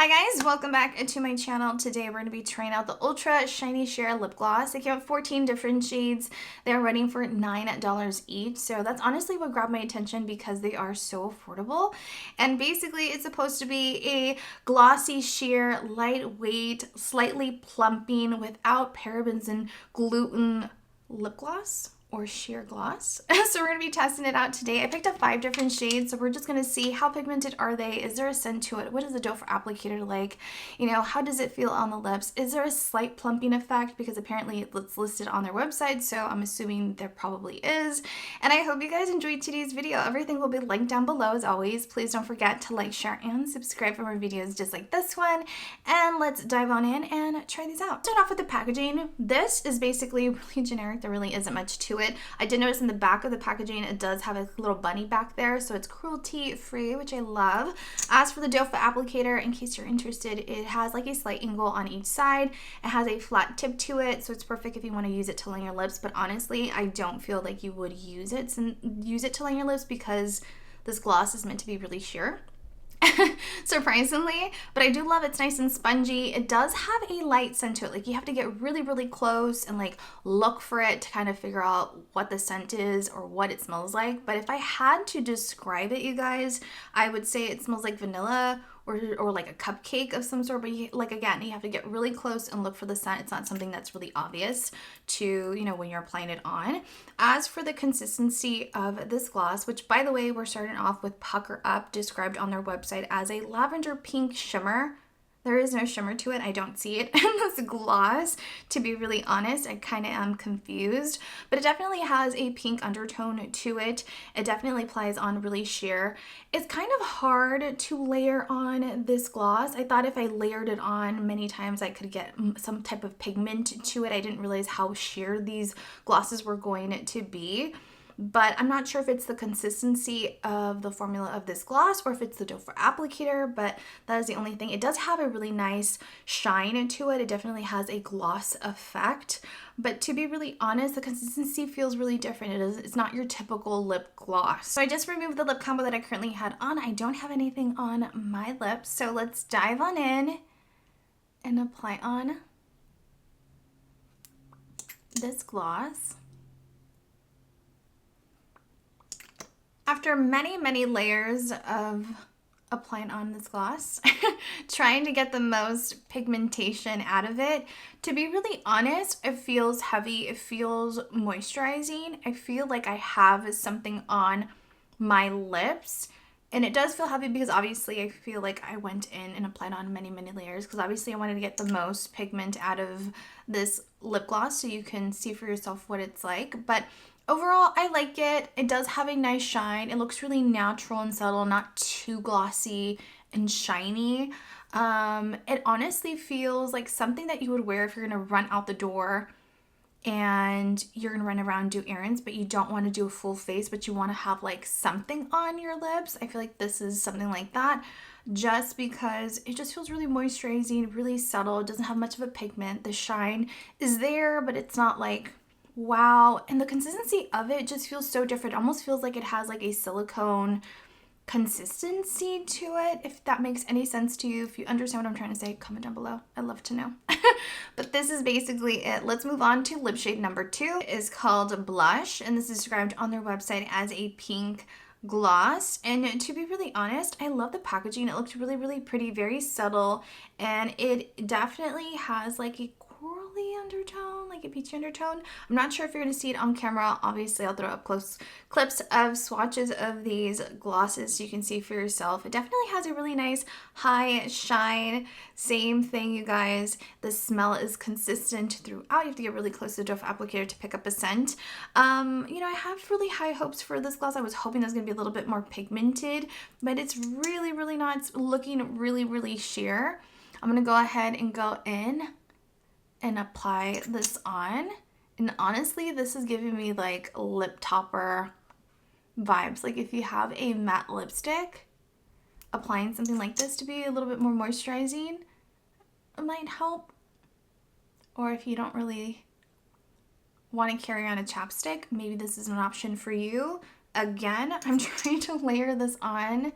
Hi guys, welcome back to my channel. Today we're going to be trying out the Ultra Shiny Sheer Lip Gloss. They came out 14 different shades. They're running for $9 each. So that's honestly what grabbed my attention because they are so affordable. And basically it's supposed to be a glossy, sheer, lightweight, slightly plumping, without parabens and gluten lip gloss or sheer gloss. So we're gonna be testing it out today. I picked up 5 different shades, so we're just gonna see how pigmented are they, is there a scent to it, what is the doe for applicator like, you know, how does it feel on the lips, is there a slight plumping effect, because apparently it's listed on their website, so I'm assuming there probably is. And I hope you guys enjoyed today's video. Everything will be linked down below as always. Please don't forget to like, share, and subscribe for more videos just like this one. And let's dive on in and try these out. Start off with the packaging. This is basically really generic. There really isn't much to it. I did notice in the back of the packaging it does have a little bunny back there, so it's cruelty free, which I love. As for the doe foot applicator, in case you're interested, it has like a slight angle on each side. It has a flat tip to it, so it's perfect if you want to use it to line your lips, but honestly I don't feel like you would use it to line your lips because this gloss is meant to be really sheer. Surprisingly, but I do love it's nice and spongy. It does have a light scent to it. Like you have to get really close and like look for it to kind of figure out what the scent is or what it smells like. But if I had to describe it, you guys, I would say it smells like vanilla or like a cupcake of some sort. But like again, you have to get really close and look for the scent. It's not something that's really obvious to, you know, when you're applying it on. As for the consistency of this gloss, which by the way, we're starting off with Pucker Up, described on their website as a lavender pink shimmer. There is no shimmer to it. I don't see it in this gloss. To be really honest, I kind of am confused, but it definitely has a pink undertone to it. It definitely applies on really sheer. It's kind of hard to layer on this gloss. I thought if I layered it on many times, I could get some type of pigment to it. I didn't realize how sheer these glosses were going to be. But I'm not sure if it's the consistency of the formula of this gloss or if it's the doe for applicator, but that is the only thing. It does have a really nice shine to it. It definitely has a gloss effect, but to be really honest, the consistency feels really different. It's not your typical lip gloss. So I just removed the lip combo that I currently had on. I don't have anything on my lips, so let's dive on in and apply on this gloss. After many layers of applying on this gloss, trying to get the most pigmentation out of it, to be really honest, it feels heavy, it feels moisturizing. I feel like I have something on my lips, and it does feel heavy because obviously I feel like I went in and applied on many layers because obviously I wanted to get the most pigment out of this lip gloss so you can see for yourself what it's like. But overall, I like it. It does have a nice shine. It looks really natural and subtle, not too glossy and shiny. It honestly feels like something that you would wear if you're gonna run out the door and you're gonna run around and do errands, but you don't want to do a full face, but you want to have like something on your lips. I feel like this is something like that, just because it just feels really moisturizing, really subtle. It doesn't have much of a pigment. The shine is there, but it's not like wow. And the consistency of it just feels so different. It almost feels like it has like a silicone consistency to it, if that makes any sense to you. If you understand what I'm trying to say, comment down below. I'd love to know. But this is basically it. Let's move on to lip shade number 2. It is called Blush, and this is described on their website as a pink gloss. And to be really honest, I love the packaging. It looks really pretty, very subtle, and it definitely has like a corally undertone, like a peachy undertone. I'm not sure if you're going to see it on camera. Obviously, I'll throw up close clips of swatches of these glosses so you can see for yourself. It definitely has a really nice high shine. Same thing, you guys. The smell is consistent throughout. You have to get really close to the doe foot applicator to pick up a scent. You know, I have really high hopes for this gloss. I was hoping it was going to be a little bit more pigmented, but it's really not. It's looking really sheer. I'm going to go ahead and go in and apply this on, and honestly this is giving me like lip topper vibes. Like if you have a matte lipstick, applying something like this to be a little bit more moisturizing, it might help. Or if you don't really want to carry on a chapstick, maybe this is an option for you. Again, I'm trying to layer this on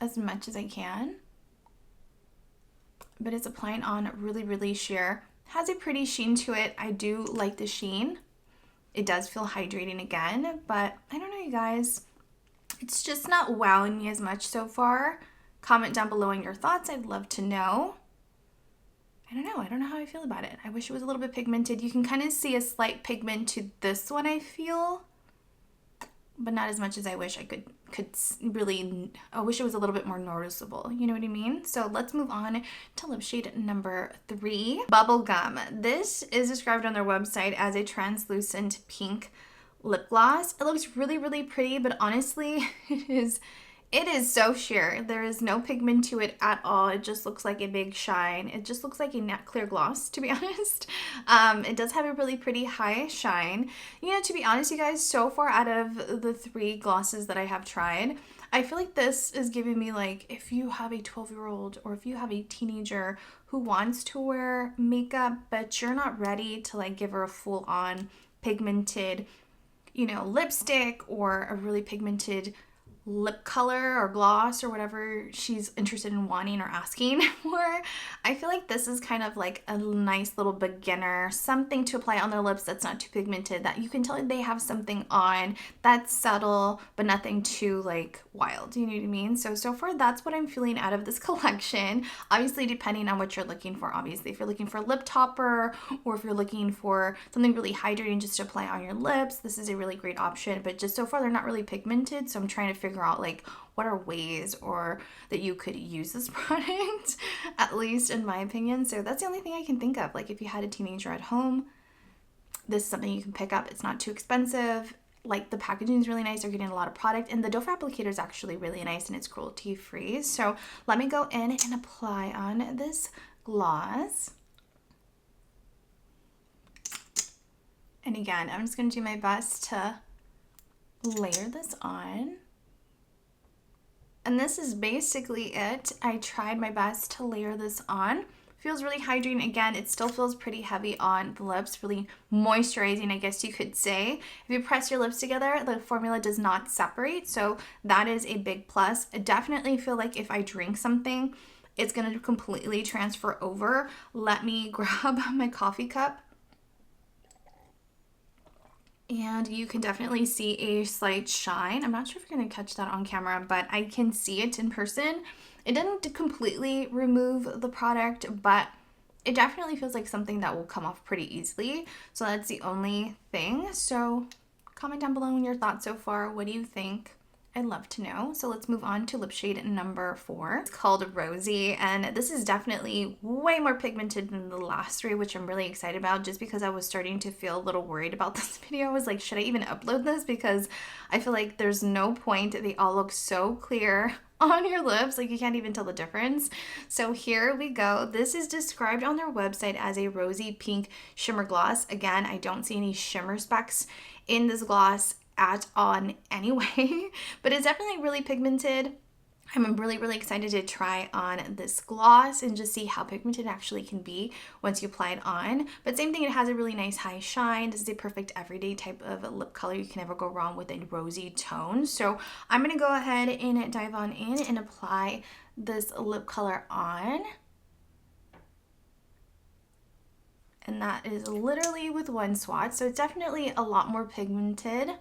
as much as I can. But it's applying on really, really sheer. Has a pretty sheen to it. I do like the sheen. It does feel hydrating again, but I don't know, you guys. It's just not wowing me as much so far. Comment down below on your thoughts. I'd love to know. I don't know how I feel about it. I wish it was a little bit pigmented. You can kind of see a slight pigment to this one, I feel, but not as much as I wish I could really. I wish it was a little bit more noticeable. You know what I mean? So let's move on to lip shade number 3, Bubblegum. This is described on their website as a translucent pink lip gloss. It looks really, really pretty, but honestly, it is so sheer. There is no pigment to it at all. It just looks like a big shine. It just looks like a matte clear gloss, to be honest. It does have a really pretty high shine. You know, to be honest, you guys, so far out of the 3 glosses that I have tried, I feel like this is giving me, like, if you have a 12-year-old or if you have a teenager who wants to wear makeup, but you're not ready to, like, give her a full-on pigmented, you know, lipstick or a really pigmented lip color or gloss or whatever she's interested in wanting or asking for. I feel like this is kind of like a nice little beginner, something to apply on their lips that's not too pigmented, that you can tell they have something on that's subtle but nothing too like wild. You know what I mean? So far that's what I'm feeling out of this collection. Obviously depending on what you're looking for. Obviously if you're looking for a lip topper or if you're looking for something really hydrating just to apply on your lips, this is a really great option. But just so far they're not really pigmented, so I'm trying to figure out like what are ways or that you could use this product, at least in my opinion. So that's the only thing I can think of. Like if you had a teenager at home, this is something you can pick up. It's not too expensive. Like the packaging is really nice. They're getting a lot of product, and the doe foot applicator is actually really nice and it's cruelty free. So let me go in and apply on this gloss. And again, I'm just going to do my best to layer this on. And this is basically it. I tried my best to layer this on. Feels really hydrating. Again, it still feels pretty heavy on the lips, really moisturizing, I guess you could say. If you press your lips together, the formula does not separate, so that is a big plus. I definitely feel like if I drink something, it's going to completely transfer over. Let me grab my coffee cup. And you can definitely see a slight shine. I'm not sure if you're going to catch that on camera, but I can see it in person. It didn't completely remove the product, but it definitely feels like something that will come off pretty easily. So that's the only thing. So comment down below on your thoughts so far. What do you think? I'd love to know. So let's move on to lip shade number 4. It's called Rosy, and this is definitely way more pigmented than the last 3, which I'm really excited about, just because I was starting to feel a little worried about this video. I was like, should I even upload this? Because I feel like there's no point. They all look so clear on your lips, like you can't even tell the difference. So here we go. This is described on their website as a rosy pink shimmer gloss. Again, I don't see any shimmer specks in this gloss at all anyway, but it's definitely really pigmented. I'm really, really excited to try on this gloss and just see how pigmented it actually can be once you apply it on. But same thing, it has a really nice high shine. This is a perfect everyday type of lip color. You can never go wrong with a rosy tone. So I'm going to go ahead and dive on in and apply this lip color on. And that is literally with one swatch. So it's definitely a lot more pigmented.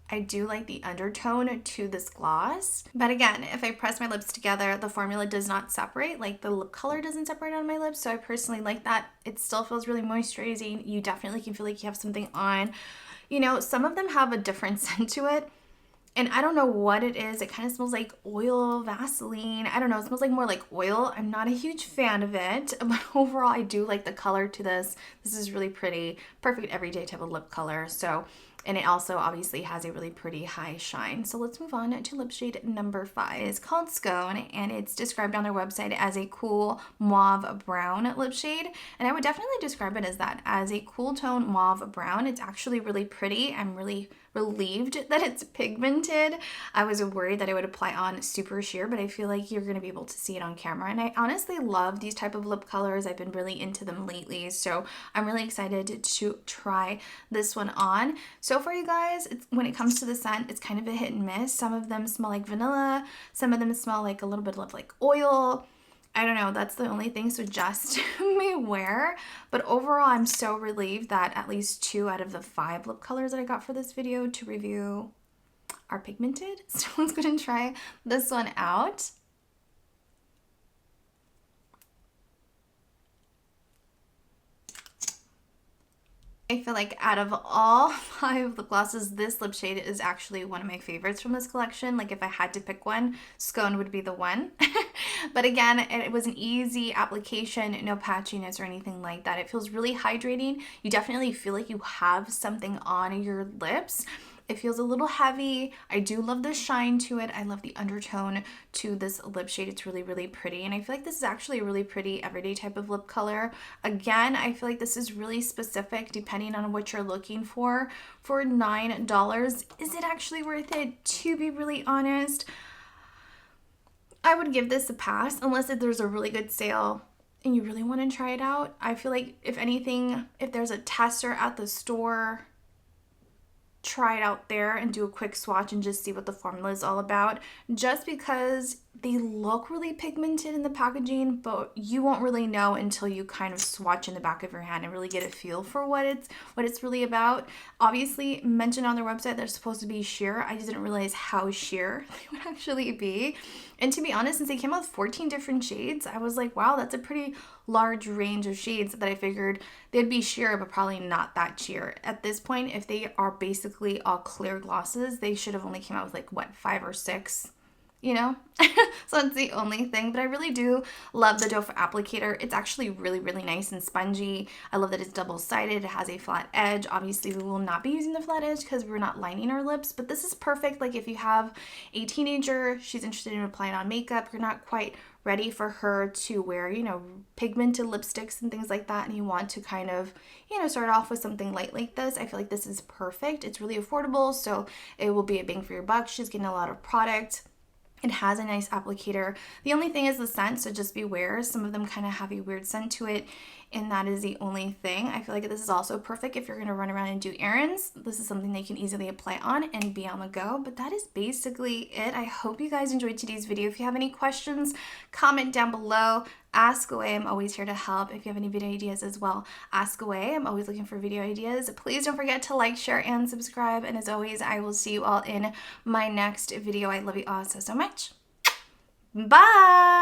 I do like the undertone to this gloss, but again, if I press my lips together, the formula does not separate, like the lip color doesn't separate on my lips, so I personally like that. It still feels really moisturizing. You definitely can feel like you have something on. You know, some of them have a different scent to it, and I don't know what it is. It kind of smells like oil, Vaseline. I don't know, it smells like more like oil. I'm not a huge fan of it, but overall I do like the color to this. This is really pretty, perfect everyday type of lip color. So, and it also obviously has a really pretty high shine. So let's move on to lip shade number 5. It's called Scone, and it's described on their website as a cool mauve brown lip shade. And I would definitely describe it as that, as a cool tone mauve brown. It's actually really pretty. I'm really relieved that it's pigmented. I was worried that it would apply on super sheer, but I feel like you're going to be able to see it on camera. And I honestly love these type of lip colors. I've been really into them lately, so I'm really excited to try this one on. So far, you guys, when it comes to the scent, it's kind of a hit and miss. Some of them smell like vanilla, some of them smell like a little bit of like oil. I don't know, that's the only thing, so just beware. But overall, I'm so relieved that at least 2 out of the 5 lip colors that I got for this video to review are pigmented. So let's go ahead and try this one out. I feel like out of all 5 lip glosses, this lip shade is actually one of my favorites from this collection. Like if I had to pick one, Scone would be the one. But again, it was an easy application, no patchiness or anything like that. It feels really hydrating. You definitely feel like you have something on your lips. It feels a little heavy. I do love the shine to it. I love the undertone to this lip shade. It's really, really pretty. And I feel like this is actually a really pretty everyday type of lip color. Again, I feel like this is really specific depending on what you're looking for. For $9, is it actually worth it? To be really honest, I would give this a pass unless if there's a really good sale and you really want to try it out. I feel like if anything, if there's a tester at the store, try it out there and do a quick swatch and just see what the formula is all about. Just because they look really pigmented in the packaging, but you won't really know until you kind of swatch in the back of your hand and really get a feel for what it's really about. Obviously, mentioned on their website they're supposed to be sheer. I just didn't realize how sheer they would actually be. And to be honest, since they came out with 14 different shades, I was like, wow, that's a pretty large range of shades that I figured they'd be sheer, but probably not that sheer. At this point, if they are basically all clear glosses, they should have only came out with like, what, 5 or 6? You know? So that's the only thing. But I really do love the doe foot applicator. It's actually really, really nice and spongy. I love that it's double-sided. It has a flat edge. Obviously, we will not be using the flat edge because we're not lining our lips. But this is perfect. Like if you have a teenager, she's interested in applying on makeup, you're not quite ready for her to wear, you know, pigmented lipsticks and things like that, and you want to kind of, you know, start off with something light like this, I feel like this is perfect. It's really affordable, so it will be a bang for your buck. She's getting a lot of product. It has a nice applicator. The only thing is the scent, so just beware. Some of them kind of have a weird scent to it, and that is the only thing. I feel like this is also perfect if you're going to run around and do errands. This is something they can easily apply on and be on the go. But that is basically it. I hope you guys enjoyed today's video. If you have any questions, comment down below. Ask away. I'm always here to help. If you have any video ideas as well, ask away. I'm always looking for video ideas. Please don't forget to like, share, and subscribe. And as always, I will see you all in my next video. I love you all so, so much. Bye!